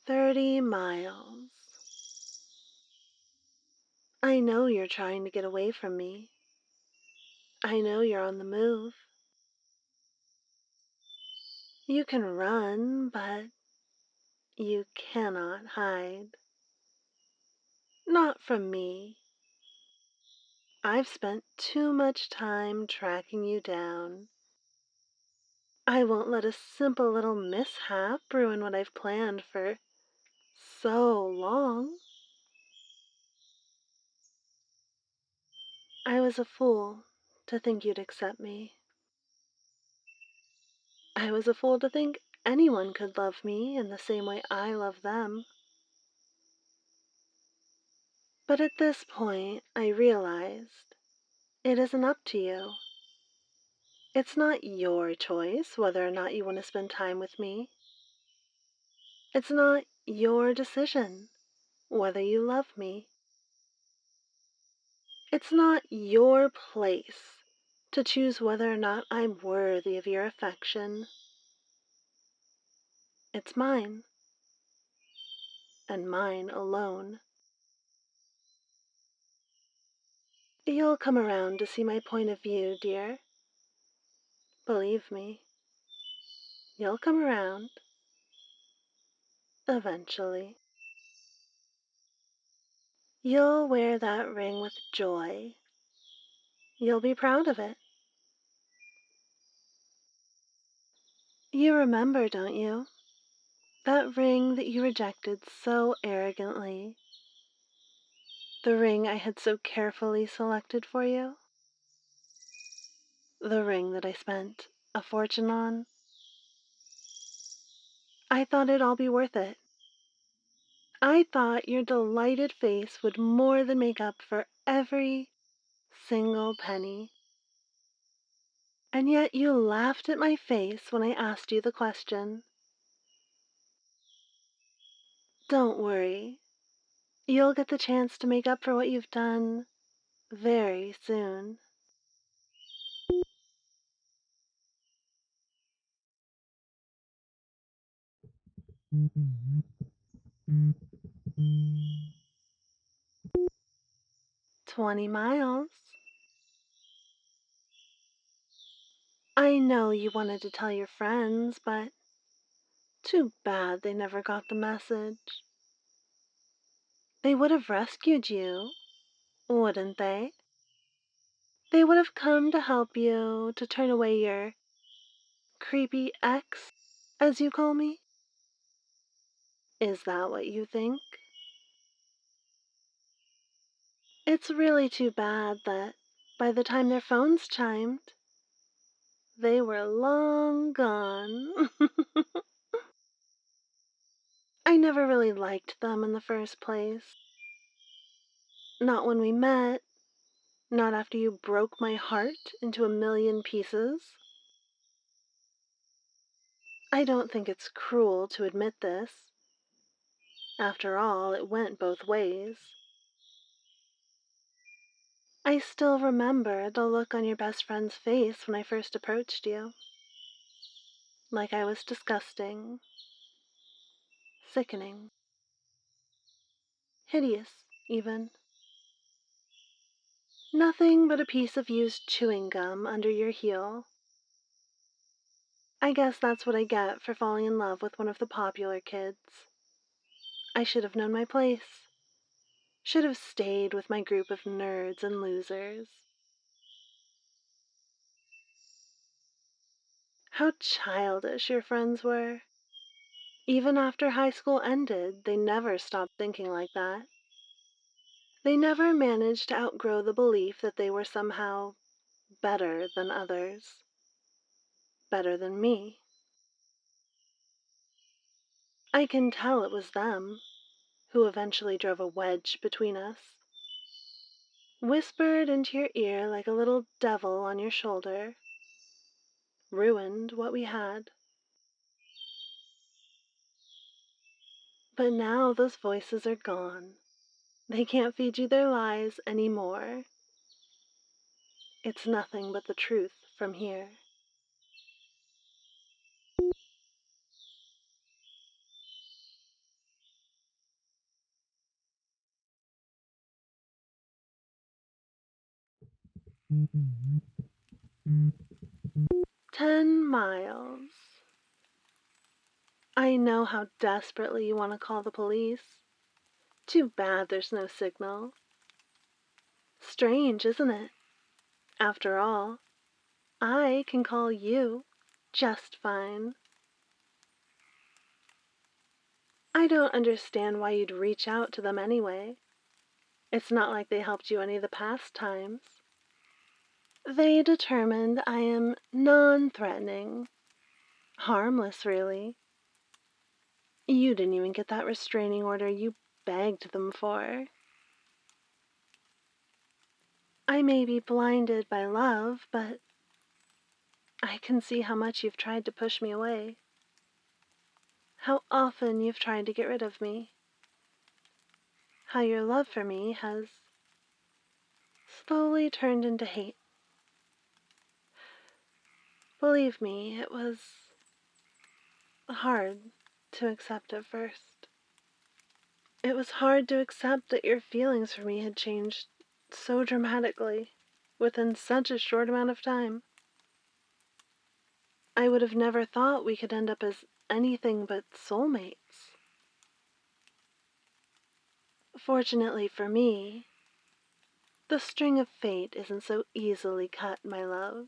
30 miles. I know you're trying to get away from me. I know you're on the move. You can run, but you cannot hide. Not from me. I've spent too much time tracking you down. I won't let a simple little mishap ruin what I've planned for so long. I was a fool to think you'd accept me. I was a fool to think anyone could love me in the same way I love them. But at this point, I realized it isn't up to you. It's not your choice whether or not you want to spend time with me. It's not your decision whether you love me. It's not your place to choose whether or not I'm worthy of your affection. It's mine, and mine alone. You'll come around to see my point of view, dear. Believe me, you'll come around eventually. You'll wear that ring with joy. You'll be proud of it. You remember, don't you? That ring that you rejected so arrogantly. The ring I had so carefully selected for you. The ring that I spent a fortune on. I thought it'd all be worth it. I thought your delighted face would more than make up for every single penny. And yet you laughed at my face when I asked you the question. Don't worry. You'll get the chance to make up for what you've done very soon. Mm. 20 miles. I know you wanted to tell your friends, but too bad they never got the message. They would have rescued you, wouldn't they? They would have come to help you to turn away your creepy ex, as you call me. Is that what you think? It's really too bad that by the time their phones chimed, they were long gone. I never really liked them in the first place. Not when we met, not after you broke my heart into a million pieces. I don't think it's cruel to admit this. After all, it went both ways. I still remember the look on your best friend's face when I first approached you. Like I was disgusting, sickening, hideous, even. Nothing but a piece of used chewing gum under your heel. I guess that's what I get for falling in love with one of the popular kids. I should have known my place. Should have stayed with my group of nerds and losers. How childish your friends were. Even after high school ended, they never stopped thinking like that. They never managed to outgrow the belief that they were somehow better than others. Better than me. I can tell it was them who eventually drove a wedge between us. Whispered into your ear like a little devil on your shoulder. Ruined what we had. But now those voices are gone. They can't feed you their lies anymore. It's nothing but the truth from here. Mhm. 10 miles. I know how desperately you want to call the police. Too bad there's no signal. Strange, isn't it? After all, I can call you just fine. I don't understand why you'd reach out to them anyway. It's not like they helped you any of the past times. They determined I am non-threatening, harmless really. You didn't even get that restraining order you begged them for. I may be blinded by love, but I can see how much you've tried to push me away. How often you've tried to get rid of me. How your love for me has slowly turned into hate. Believe me, it was hard to accept at first. It was hard to accept that your feelings for me had changed so dramatically within such a short amount of time. I would have never thought we could end up as anything but soulmates. Fortunately for me, the string of fate isn't so easily cut, my love.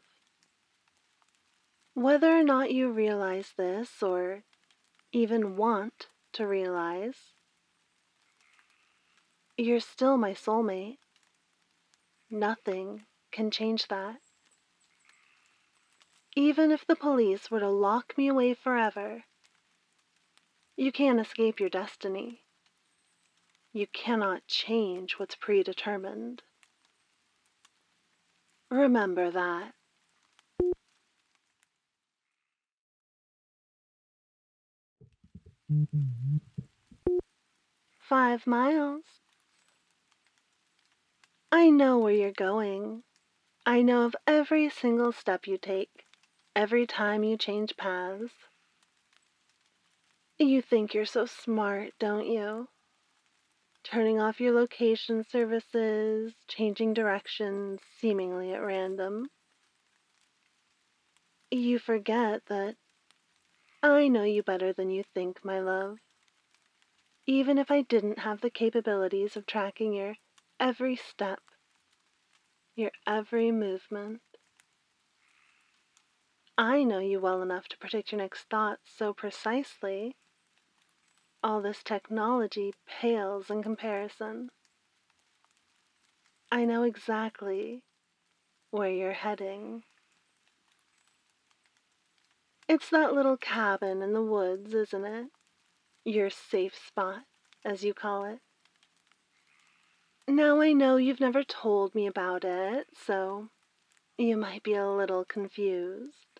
Whether or not you realize this, or even want to realize, you're still my soulmate. Nothing can change that. Even if the police were to lock me away forever, you can't escape your destiny. You cannot change what's predetermined. Remember that. Mhm. 5 miles. I know where you're going. I know of every single step you take, every time you change paths. You think you're so smart, don't you? Turning off your location services, changing directions seemingly at random. You forget that I know you better than you think, my love. Even if I didn't have the capabilities of tracking your every step, your every movement, I know you well enough to predict your next thoughts so precisely. All this technology pales in comparison. I know exactly where you're heading. It's that little cabin in the woods, isn't it? Your safe spot, as you call it. Now I know you've never told me about it, so you might be a little confused.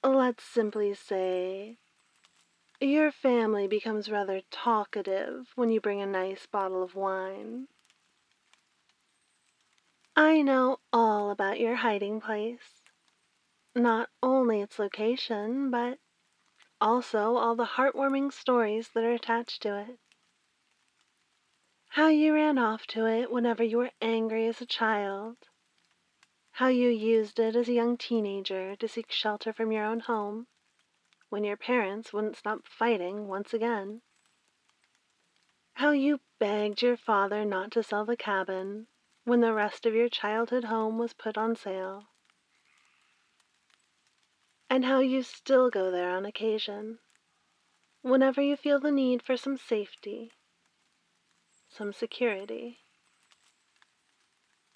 Let's simply say your family becomes rather talkative when you bring a nice bottle of wine. I know all about your hiding place. Not only its location, but also all the heartwarming stories that are attached to it. How you ran off to it whenever you were angry as a child. How you used it as a young teenager to seek shelter from your own home when your parents wouldn't stop fighting once again. How you begged your father not to sell the cabin when the rest of your childhood home was put on sale. And how you still go there on occasion, whenever you feel the need for some safety, some security.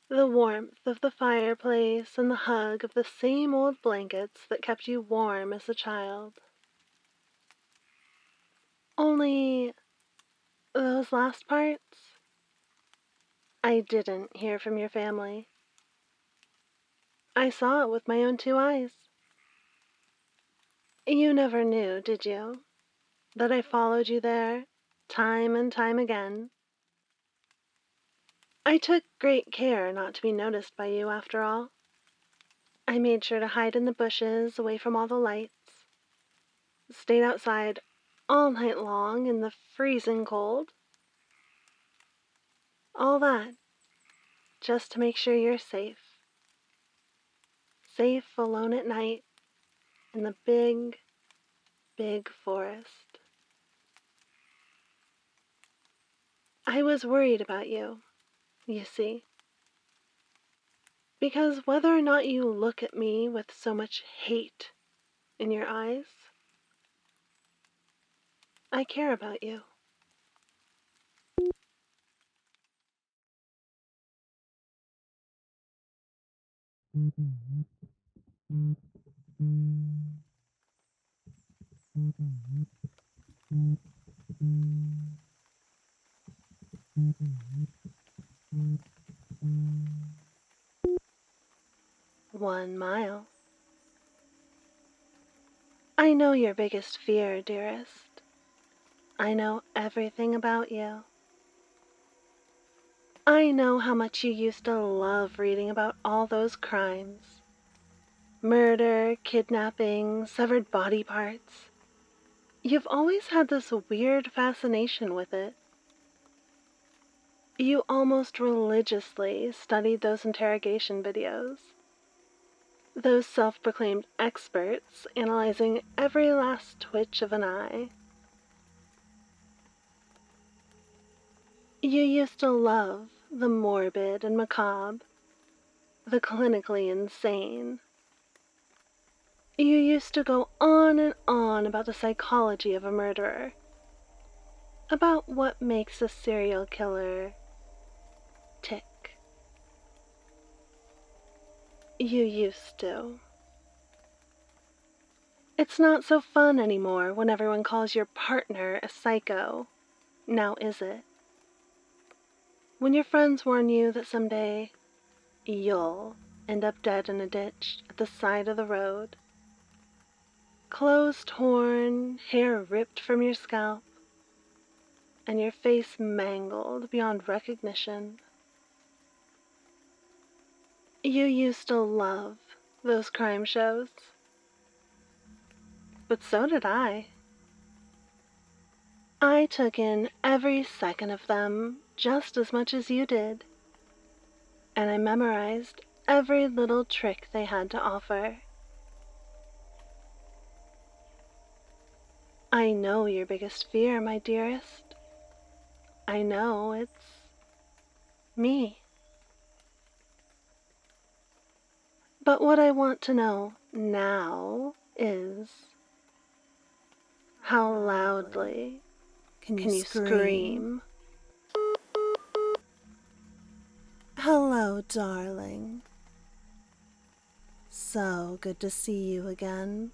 The warmth of the fireplace and the hug of the same old blankets that kept you warm as a child. Only those last parts, I didn't hear from your family. I saw it with my own two eyes. You never knew, did you, that I followed you there time and time again? I took great care not to be noticed by you after all. I made sure to hide in the bushes away from all the lights, stayed outside all night long in the freezing cold. All that just to make sure you're safe. Safe alone at night in the big, big forest. I was worried about you, you see, because whether or not you look at me with so much hate in your eyes, I care about you. One mile. I know your biggest fear, dearest. I know everything about you. I know how much you used to love reading about all those crimes. Murder, kidnapping, severed body parts. You've always had this weird fascination with it. You almost religiously studied those interrogation videos. Those self-proclaimed experts analyzing every last twitch of an eye. You used to love the morbid and macabre, the clinically insane. You used to go on and on about the psychology of a murderer, about what makes a serial killer tick. You used to. It's not so fun anymore when everyone calls your partner a psycho, now is it? When your friends warn you that someday you'll end up dead in a ditch at the side of the road, clothes torn, hair ripped from your scalp, and your face mangled beyond recognition. You used to love those crime shows, but so did I. I took in every second of them just as much as you did, and I memorized every little trick they had to offer. I know your biggest fear, my dearest. I know it's me. But what I want to know now is how loudly Can can you you scream? scream? Hello, darling. So good to see you again.